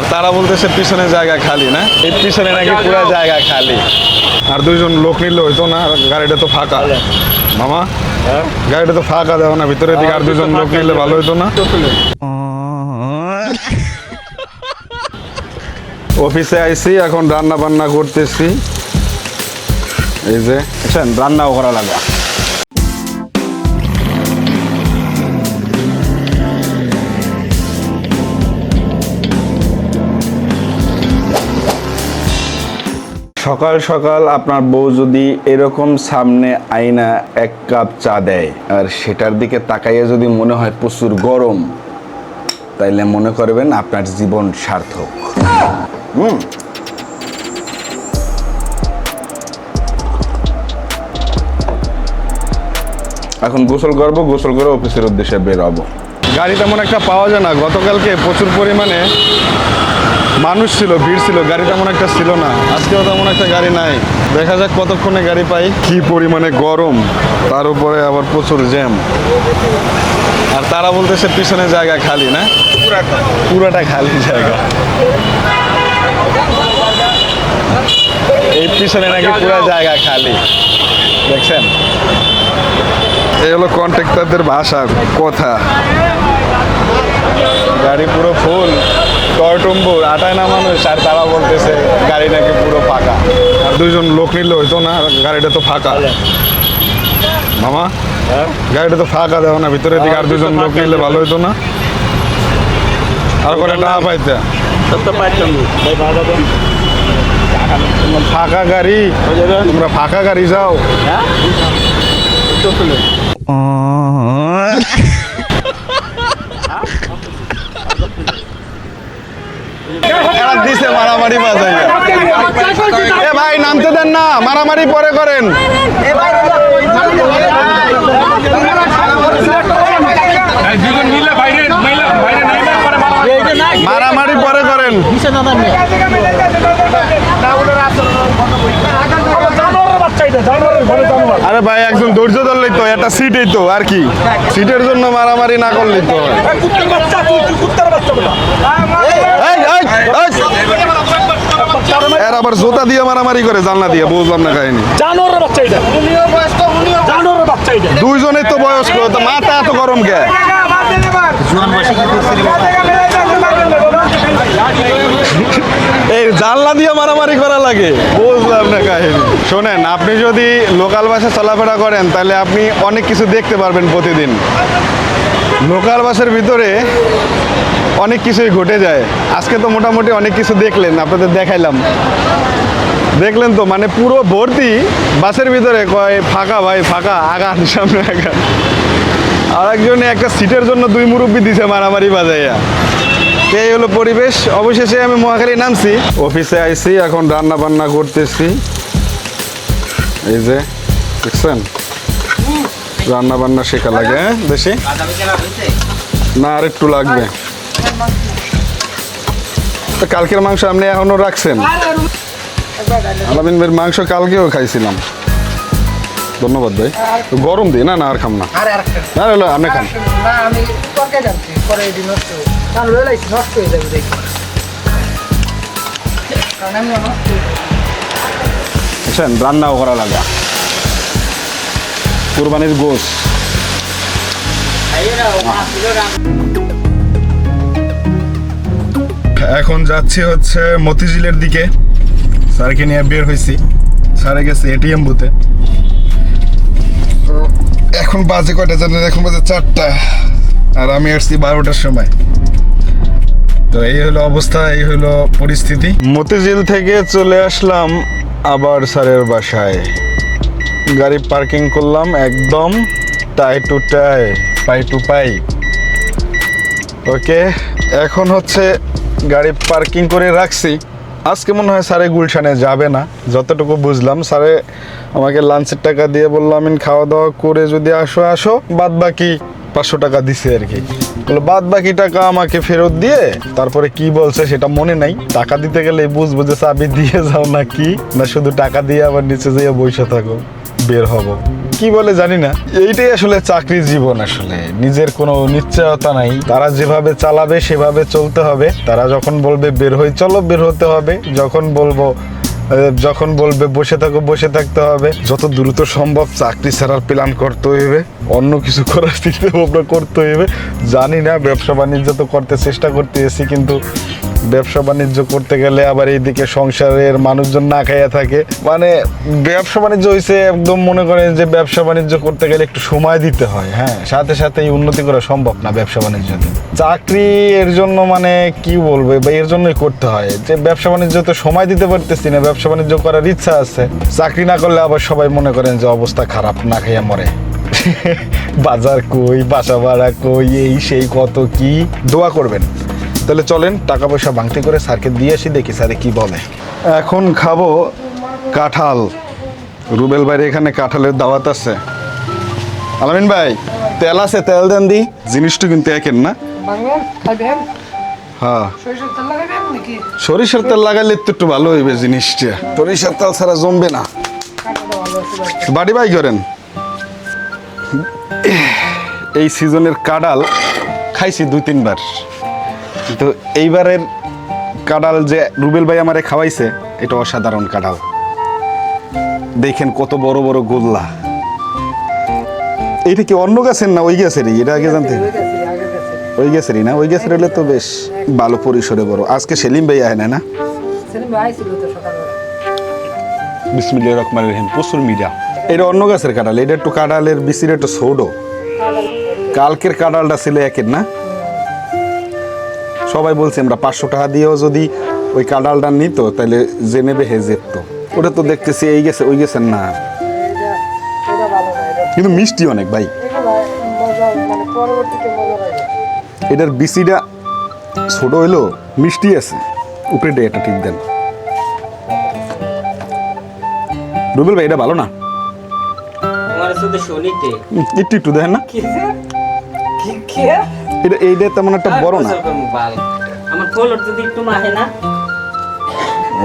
আর তারা বলতেছে পিছনে জায়গা খালি না, এই পিছনে নাকি পুরো জায়গা খালি। আর দুইজন লোক নিলে হইতো না, গাড়িটা তো ফাঁকা। মামা গাড়িটা তো ফাঁকা, দেও না ভিতরের দিকে আর দুজন লোক নিলে ভালো হইতো না। অফিসে আইছি, এখন রান্না বান্না করতেছি। এই যে রান্নাও করা লাগা। সকাল সকাল আপনার বউ যদি এরকম সামনে আইনা এক কাপ চা দেয় আর সেটার দিকে তাকাইয়া যদি মনে হয় প্রচুর গরম, তাইলে মনে করবেন আপনার জীবন সার্থক। এখন গোসল করবো, গোসল করে অফিসের উদ্দেশ্যে বের হবো। গাড়ি তেমন একটা পাওয়া যায় না, গতকালকে প্রচুর পরিমাণে মানুষ ছিল, ভিড় ছিল, গাড়ি তেমন একটা ছিল না। আজকেও তেমন একটা গাড়ি নাই, দেখা যাক কতক্ষণে গাড়ি পাই। কি পরিমাণে গরম, তার উপরে আবার প্রচুর জ্যাম। আর তারা বলতেছে পিছনে জায়গা খালি না, পুরাটা খালি জায়গা। এই পিছনে নাকি পুরো জায়গা খালি, দেখছেন? এই হলো কন্ট্রাক্টরদের ভাষা, কথা। গাড়ি পুরো ফুল, টয়টম্বুর, আটায় না মানুষ, আর তারা বলতেছে গাড়ি নাকি পুরো ফাঁকা। আর দুইজন লোক নিলে হইতো না, গাড়িটা তো ফাঁকা। মামা গাড়িটা তো ফাঁকা, দেও না ভিতরের দিকে আর দুজন লোক নিলে ভালো হইতো না। আর করে টাকা পাইতে ফাঁকা গাড়ি, তোমরা ফাঁকা গাড়ি যাও। দিছে মারামারি বাজাই। এ ভাই নামতে দেন না, মারামারি পরে করেন। মারামারি পরে করেন। আরে ভাই একজন ধৈর্য ধরলেই তো, একটা সিটই তো, আর কি সিটের জন্য মারামারি না করলেই তো। এর আবার জোতা দিয়ে মারামারি করে, জানলা দিয়ে, বুঝলাম না কাহিনী। দুইজনের তো বয়স্ক, তো মাথা এত গরম কে? এই জানলা দিয়ে মারামারি করা লাগে, বুঝলাম না কাহিনী। শোনেন, আপনি যদি লোকাল বাসে চলাফেরা করেন তাহলে আপনি অনেক কিছু দেখতে পারবেন প্রতিদিন। লোকাল বাসের ভিতরে অনেক কিছুই ঘটে যায়। আজকে তো মোটামুটি অনেক কিছু দেখলেন, আপনাদের দেখাইলাম, দেখলেন তো। মানে পুরো ভর্তি বাসের ভিতরে, কয় ফাঁকা ভাই ফাঁকা, আগান সামনে আগান। আর একজনে একটা সিটের জন্য দুই মুরব্বি দিছে মারামারি বাজাইয়া। এই হলো পরিবেশ। অবশেষে আমি মহাখালী নামছি, অফিসে আইছি, এখন রান্না বান্না করতেছি। এই যে দেখছেন, রান্না বান্না শেখা লাগে। হ্যাঁ বেশি না, আর একটু লাগবে। কালকের মাংস আপনি এখনো রাখছেন? আলামিন ভাইয়ের মাংস কালকেও খাইছিলাম। ধন্যবাদ ভাই। গরম দিই না, না আর খাম না। আপনি খান। রান্নাও করা লাগা, কুরবানির গোশ। এখন যাচ্ছি হচ্ছে মতিঝিলের দিকে, স্যারকে নিয়ে বের হয়েছি। স্যারে গেছে এটিএম বুথে। এখন বাজে কয়টা জানেন? এখন বাজে 4টা, আর আমি আসছি 12টার সময়। তো এই হলো অবস্থা, এই হলো পরিস্থিতি। মতিঝিল থেকে চলে আসলাম আবার স্যারের বাসায়। গাড়ি পার্কিং করলাম একদম টাই টু টাই, পাই টু পাই। ওকে, এখন হচ্ছে গাড়ি পার্কিং করে রাখছি। আজকে মনে হয় স্যারে গুলশানে যাবে না, যতটুকু বুঝলাম। স্যারে আমাকে লাঞ্চের টাকা দিয়ে বললো, আমি খাওয়া দাওয়া করে যদি আসো, বাদ বাকি 500 টাকা দিছে আর কি। বললো বাদ বাকি টাকা আমাকে ফেরত দিয়ে, তারপরে কি বলছে সেটা মনে নাই। টাকা দিতে গেলে বুঝবো যে চাবি দিয়ে যাও না কি, না শুধু টাকা দিয়ে আবার নিচে যেয়ে বসে থাকো, বের হবো। কি বলে জানি না। এইটাই আসলে চাকরির জীবন, আসলে নিজের কোনো নিশ্চয়তা নাই। তারা যেভাবে চালাবে সেভাবে চলতে হবে। তারা যখন বলবে বের হই চলো, বের হতে হবে। যখন বলবে বসে থাকো, বসে থাকতে হবে। যত দ্রুত সম্ভব চাকরি ছাড়ার প্ল্যান করতে হইবে, অন্য কিছু করার চিন্তা ভাবনা করতে হইবে। জানি না, ব্যবসা বাণিজ্য তো করতে চেষ্টা করতেছি, কিন্তু ব্যবসা বাণিজ্য করতে গেলে আবার এইদিকে সংসারের মানুষজন না খাইয়া থাকে। মানে ব্যবসা বাণিজ্য হয়েছে একদম, মনে করেন যে ব্যবসা বাণিজ্য করতে গেলে একটু সময় দিতে হয়। হ্যাঁ, সাথে সাথেই উন্নতি করা সম্ভব না ব্যবসা বাণিজ্যতে। চাকরি এর জন্য মানে কি বলবো, বা এর জন্যই করতে হয় যে ব্যবসা বাণিজ্যতে সময় দিতে পারতেছি না। ব্যবসা বাণিজ্য করার ইচ্ছা আছে, চাকরি না করলে আবার সবাই মনে করেন যে অবস্থা খারাপ, না খাইয়া মরে। বাজার কই, বাসা ভাড়া কই, এই সেই কত কি। দোয়া করবেন। তাহলে চলেন টাকা পয়সা ভাঙতি করে স্যারকে দিয়ে আসি, দেখি স্যারে কি বলে। এখন খাবো কাঁঠাল। রুবেল ভাইয়ের এখানে কাঁঠালের দাওয়াত আছে। আলামিন ভাই, তেল আছে? তেল দেন দি। জিনিসটা কিন্তু একের না। হ্যাঁ, সরিষার তেল লাগাইলে তো একটু ভালো হইবে জিনিসটা। সরিষার তেল ছাড়া জমবে না। বাড়ি বাই করেন। এই সিজনের কাঁঠাল খাইছি 2-3 বার, তো এইবারের কাঁঠাল যে রুবেল ভাই আমারে খাওয়াইছে, এটা অসাধারণ কাঁঠাল। দেখেন কত বড় বড় গোল্লা। এইটা কি অন্য গাছের না ওই গাছেরই? এটা আগে জানতে। ওই গাছেরই না? ওই গাছের হলে তো বেশ ভালো পরিসরে বড়। আজকে সেলিম ভাই আয় না? বিসমিল্লাহির রহমানির রহিম। প্রচুর মিঠা। এটা অন্য গাছের কাঁঠাল। এটা একটু কাঁঠালের বিচির একটু ছোটো। কালকের কাঁঠালটা ছিল একের না। সবাই বলছে আমরা 500 টাকা দিয়েও যদি ওই কাঁঠালটা নিত তাহলে যে নেবে হে যেত। ওটা তো দেখতেছি এই গেছে, ওই গেছেন না, কিন্তু মিষ্টি অনেক ভাই। এটার বিচিটা ছোট হইলো, মিষ্টি আছে উপরে। এটা ঠিক দেন রুবেল ভাই, এটা ভালো না? একটু একটু দেখেন না, এটা এইটা তেমন একটা বড় না। আমার কলর যদি একটু মাহে না।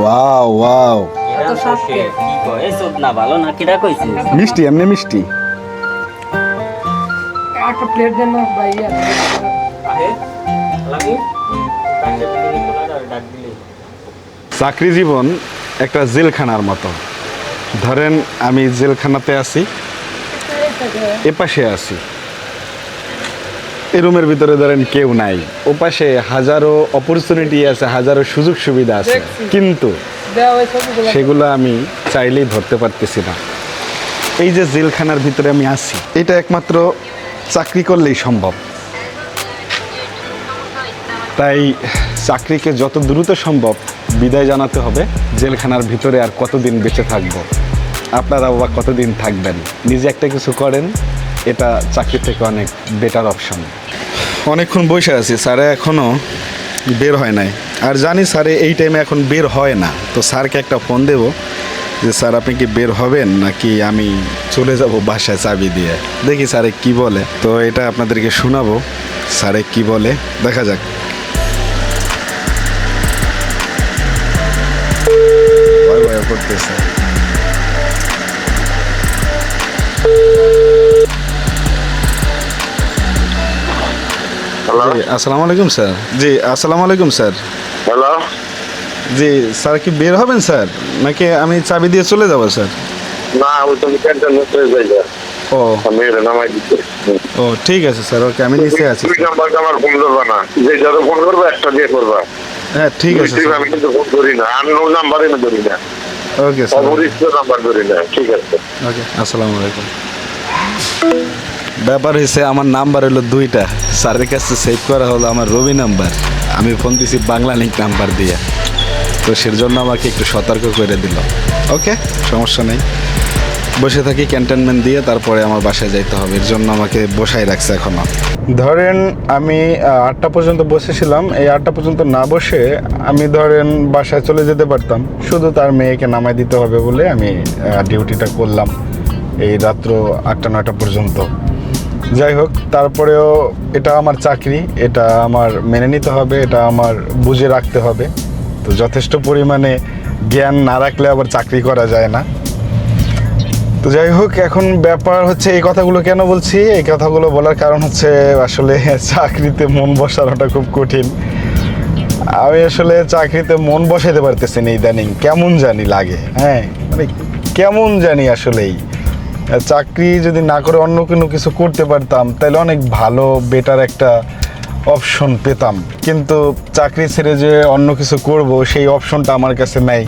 ওয়াও ওয়াও, এটা কি কয় এসব না ভালো না কিডা কইছিস? মিষ্টি, এমনি মিষ্টি। একটা প্লেট দেন না ভাইয়া। আহে লাগি কাছে বিলি কোলার ডাক দিলে। চাকরি জীবন একটা জেলখানার মতো। ধরেন আমি জেলখানাতে আছি, এপাশে আছি, এই রুমের ভিতরে ধরেন কেউ নাই, ওপাশে হাজারো অপরচুনিটি আছে, হাজারো সুযোগ সুবিধা আছে, কিন্তু সেগুলো আমি চাইলেই ধরতে পারতেছি না। এই যে জেলখানার ভিতরে আমি আছি, এটা একমাত্র চাকরি করলেই সম্ভব। তাই চাকরিকে যত দ্রুত সম্ভব বিদায় জানাতে হবে। জেলখানার ভিতরে আর কতদিন বেঁচে থাকবো, আপনারা বা কতদিন থাকবেন? নিজে একটা কিছু করেন, এটা চাকরি থেকে অনেক বেটার অপশন। অনেকক্ষণ বসে আছি, স্যারে এখনও বের হয় নাই। আর জানি স্যারে এই টাইমে এখন বের হয় না, তো স্যারকে একটা ফোন দেব যে স্যার আপনি কি বের হবেন নাকি আমি চলে যাব বাসায় চাবি দিয়ে। দেখি স্যারে কি বলে, তো এটা আপনাদেরকে শোনাবো স্যারে কি বলে, দেখা যাক। ভয় ভয় করতেছে। আসসালামু আলাইকুম স্যার। জি আসসালামু আলাইকুম স্যার। হ্যালো, জি স্যার কি বের হবেন স্যার, নাকি আমি চাবি দিয়ে চলে যাব স্যার? না ওই তো ক্যান্টার নিতে যাইবা। ও আমি এটা নামাই দিচ্ছি। ও ঠিক আছে স্যার, ওকে আমি নিচে আছি। দুই নাম্বার আমার ফোন করবা না, যে যারা ফোন করবে একটা দিয়ে করবা। হ্যাঁ ঠিক আছে স্যার। আমি কিন্তু ফোন করি না, আননোন নাম্বারে আমি ধরি না, ওকে স্যার। অপরিচিত নাম্বার ধরি না। ঠিক আছে, ওকে, আসসালামু আলাইকুম। ব্যাপার হয়েছে আমার নাম্বার হলো 2টা, স্যারের কাছে সেভ করা হলো আমার রবি নাম্বার, আমি ফোন দিছি বাংলা লিঙ্ক নাম্বার দিয়ে, তো সের জন্য আমাকে একটু সতর্ক করে দিল। ওকে সমস্যা নেই, বসে থাকি ক্যান্টনমেন্ট দিয়ে, তারপরে আমার বাসায় যাইতে হবে, এর জন্য আমাকে বসাই রাখছে এখনও। ধরেন আমি 8টা পর্যন্ত বসেছিলাম, এই 8টা পর্যন্ত না বসে আমি ধরেন বাসায় চলে যেতে পারতাম, শুধু তার মেয়েকে নামাই দিতে হবে বলে আমি ডিউটিটা করলাম এই রাত্র 8টা-9টা পর্যন্ত। যাই হোক, তারপরেও এটা আমার চাকরি, এটা আমার মেনে নিতে হবে, এটা আমার বুঝে রাখতে হবে। তো যথেষ্ট পরিমাণে জ্ঞান না রাখলে আবার চাকরি করা যায় না। তো যাই হোক, এখন ব্যাপার হচ্ছে এই কথাগুলো কেন বলছি, এই কথাগুলো বলার কারণ হচ্ছে আসলে চাকরিতে মন বসানোটা খুব কঠিন। আমি আসলে চাকরিতে মন বসাইতে পারতেছি না ইদানিং, কেমন জানি লাগে। হ্যাঁ, মানে কেমন জানি আসলেই। চাকরি যদি না করে অন্য কোনো কিছু করতে পারতাম তাহলে অনেক ভালো বেটার একটা অপশন পেতাম, কিন্তু চাকরি ছেড়ে যে অন্য কিছু করব সেই অপশনটা আমার কাছে নাই।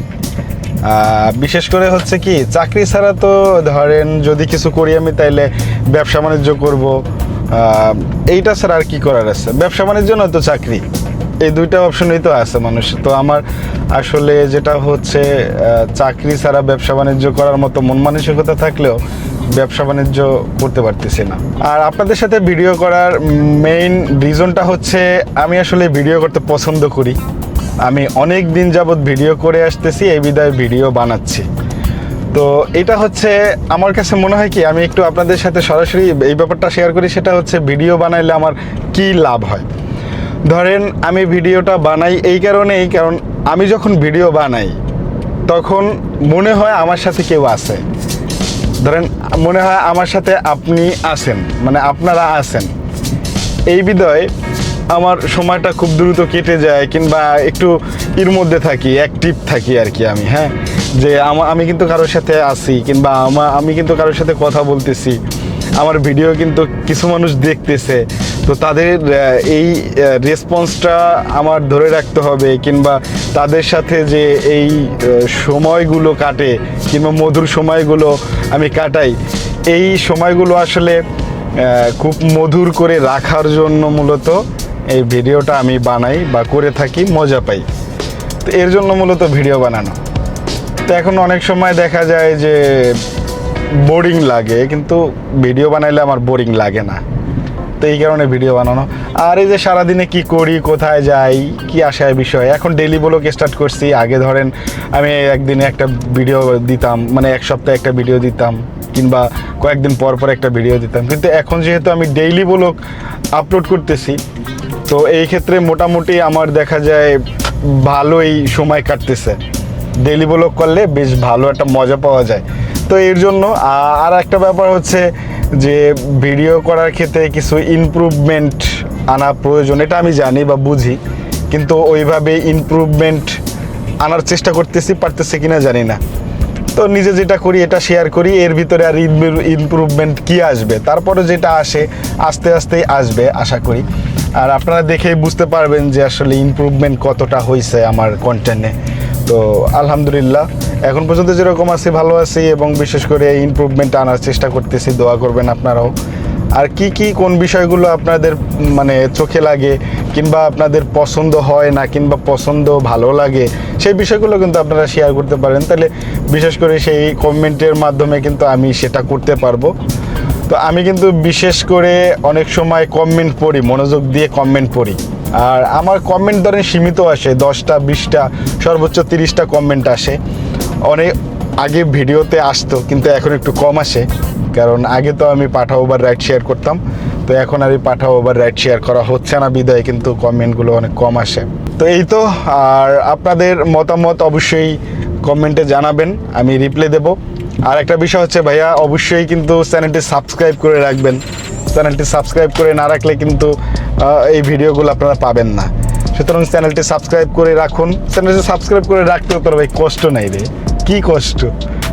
বিশেষ করে হচ্ছে কি, চাকরি ছাড়া তো ধরেন যদি কিছু করি আমি তাইলে ব্যবসা বাণিজ্য করব, এইটা ছাড়া আর কি করার আছে? ব্যবসা বাণিজ্য নয় তো চাকরি, এই দুইটা অপশনই তো আছে মানুষ। তো আমার আসলে যেটা হচ্ছে, চাকরি ছাড়া ব্যবসা বাণিজ্য করার মতো মন মানসিকতা থাকলেও ব্যবসা বাণিজ্য করতে পারতেছি না। আর আপনাদের সাথে ভিডিও করার মেইন রিজনটা হচ্ছে, আমি আসলে ভিডিও করতে পছন্দ করি। আমি অনেক দিন যাবৎ ভিডিও করে আসতেছি, এই বিধায় ভিডিও বানাচ্ছি। তো এটা হচ্ছে আমার কাছে মনে হয় কি, আমি একটু আপনাদের সাথে সরাসরি এই ব্যাপারটা শেয়ার করি। সেটা হচ্ছে ভিডিও বানাইলে আমার কি লাভ হয়। ধরেন আমি ভিডিওটা বানাই এই কারণেই, কারণ আমি যখন ভিডিও বানাই তখন মনে হয় আমার সাথে কেউ আছে। ধরেন মনে হয় আমার সাথে আপনি আছেন, মানে আপনারা আছেন। এই বিধায় আমার সময়টা খুব দ্রুত কেটে যায়, কিংবা একটু এর মধ্যে থাকি, অ্যাক্টিভ থাকি আর কি আমি। হ্যাঁ, যে আমি কিন্তু কারোর সাথে আছি, কিংবা আমি কিন্তু কারোর সাথে কথা বলতেছি, আমার ভিডিও কিন্তু কিছু মানুষ দেখতেছে। তো তাদের এই রেসপন্সটা আমার ধরে রাখতে হবে, কিংবা তাদের সাথে যে এই সময়গুলো কাটে, কিংবা মধুর সময়গুলো আমি কাটাই, এই সময়গুলো আসলে খুব মধুর করে রাখার জন্য মূলত এই ভিডিওটা আমি বানাই বা করে থাকি, মজা পাই। তো এর জন্য মূলত ভিডিও বানানো। তো এখন অনেক সময় দেখা যায় যে বোরিং লাগে, কিন্তু ভিডিও বানাইলে আমার বোরিং লাগে না। তো এই কারণে ভিডিও বানানো। আর এই যে সারাদিনে কি করি, কোথায় যাই, কি আশায় বিষয়, এখন ডেইলি ব্লগ স্টার্ট করছি। আগে ধরেন আমি একদিনে একটা ভিডিও দিতাম, মানে এক সপ্তাহে একটা ভিডিও দিতাম, কিংবা কয়েকদিন পর পর একটা ভিডিও দিতাম। কিন্তু এখন যেহেতু আমি ডেইলি ব্লগ আপলোড করতেছি, তো এই ক্ষেত্রে মোটামুটি আমার দেখা যায় ভালোই সময় কাটতেছে। ডেইলি ব্লগ করলে বেশ ভালো একটা মজা পাওয়া যায়। তো এর জন্য আর একটা ব্যাপার হচ্ছে যে ভিডিও করার ক্ষেত্রে কিছু ইমপ্রুভমেন্ট আনা প্রয়োজন, এটা আমি জানি বা বুঝি, কিন্তু ওইভাবে ইমপ্রুভমেন্ট আনার চেষ্টা করতেছি, পারতেছি কিনা জানি না। তো নিজে যেটা করি এটা শেয়ার করি, এর ভিতরে আর ইমপ্রুভমেন্ট কি আসবে, তারপরে যেটা আসে আস্তে আস্তেই আসবে আশা করি। আর আপনারা দেখেই বুঝতে পারবেন যে আসলে ইমপ্রুভমেন্ট কতটা হয়েছে আমার কন্টেন্টে। তো আলহামদুলিল্লাহ, এখন পর্যন্ত যেরকম আছি ভালো আছি, এবং বিশেষ করে ইমপ্রুভমেন্ট আনার চেষ্টা করতেছি। দোয়া করবেন আপনারাও। আর কি কোন বিষয়গুলো আপনাদের মানে চোখে লাগে, কিংবা আপনাদের পছন্দ হয় না, কিংবা পছন্দ ভালো লাগে, সেই বিষয়গুলো কিন্তু আপনারা শেয়ার করতে পারেন। তাহলে বিশেষ করে সেই কমেন্টের মাধ্যমে কিন্তু আমি সেটা করতে পারবো। তো আমি কিন্তু বিশেষ করে অনেক সময় কমেন্ট পড়ি, মনোযোগ দিয়ে কমেন্ট পড়ি। আর আমার কমেন্ট ধরেন সীমিত আসে, 10টা 20টা সর্বোচ্চ 30টা কমেন্ট আসে। অনেক আগে ভিডিওতে আসতো, কিন্তু এখন একটু কম আসে, কারণ আগে তো আমি পাঠাও ওভার রাইট শেয়ার করতাম। তো এখন আর এই পাঠাও ওভার রাইট শেয়ার করা হচ্ছে না বিদায় কিন্তু কমেন্টগুলো অনেক কম আসে। তো এই তো। আর আপনাদের মতামত অবশ্যই কমেন্টে জানাবেন, আমি রিপ্লাই দেব। আর একটা বিষয় হচ্ছে ভাইয়া, অবশ্যই কিন্তু চ্যানেলটি সাবস্ক্রাইব করে রাখবেন। চ্যানেলটি সাবস্ক্রাইব করে না রাখলে কিন্তু এই ভিডিওগুলো আপনারা পাবেন না। সুতরাং চ্যানেলটি সাবস্ক্রাইব করে রাখুন। চ্যানেলটি সাবস্ক্রাইব করে রাখতেও তোর ভাই কষ্ট নাই রে, কি কষ্ট?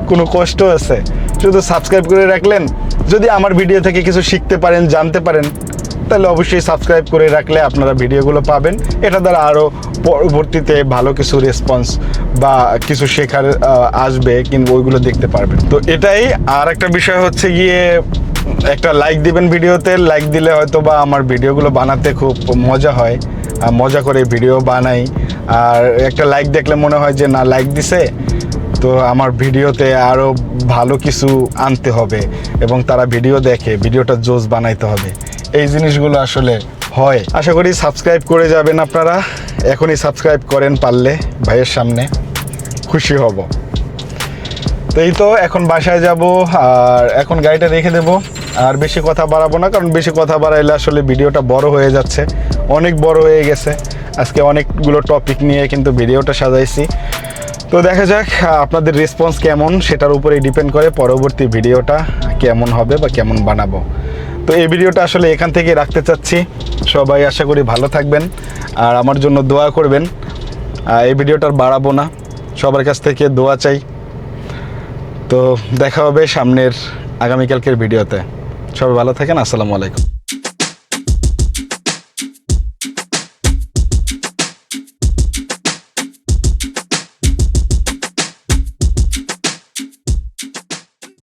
কোনো কষ্ট আছে? শুধু সাবস্ক্রাইব করে রাখলেন। যদি আমার ভিডিও থেকে কিছু শিখতে পারেন, জানতে পারেন, তাহলে অবশ্যই সাবস্ক্রাইব করে রাখলে আপনারা ভিডিওগুলো পাবেন। এটা দ্বারা আরও পরবর্তীতে ভালো কিছু রেসপন্স বা কিছু শেখার আসবে, কিন্তু ওইগুলো দেখতে পারবেন। তো এটাই। আর একটা বিষয় হচ্ছে গিয়ে, একটা লাইক দিবেন ভিডিওতে। লাইক দিলে হয়তো বা আমার ভিডিওগুলো বানাতে খুব মজা হয়, মজা করে ভিডিও বানাই। আর একটা লাইক দেখলে মনে হয় যে না, লাইক দিছে তো আমার ভিডিওতে আরও ভালো কিছু আনতে হবে, এবং তারা ভিডিও দেখে, ভিডিওটা জোস বানাইতে হবে। এই জিনিসগুলো আসলে হয়। আশা করি সাবস্ক্রাইব করে যাবেন আপনারা। এখনই সাবস্ক্রাইব করেন পারলে, ভাইয়ের সামনে খুশি হব। তো এই তো, এখন বাসায় যাব, আর এখন গাড়িটা রেখে দেব। আর বেশি কথা বাড়াবো না, কারণ বেশি কথা বাড়াইলে আসলে ভিডিওটা বড় হয়ে যাচ্ছে, অনেক বড় হয়ে গেছে। আজকে অনেকগুলো টপিক নিয়ে কিন্তু ভিডিওটা সাজাইছি। তো দেখা যাক আপনাদের রেসপন্স কেমন, সেটার উপরেই ডিপেন্ড করে পরবর্তী ভিডিওটা কেমন হবে বা কেমন বানাবো। তো এই ভিডিওটা আসলে এখান থেকে রাখতে চাচ্ছি। সবাই আশা করি ভালো থাকবেন আর আমার জন্য দোয়া করবেন। এই ভিডিওটার বাড়াবো না, সবার কাছ থেকে দোয়া চাই। তো দেখা হবে সামনের আগামীকালকের ভিডিওতে। সবাই ভালো থাকেন, আসসালামু আলাইকুম।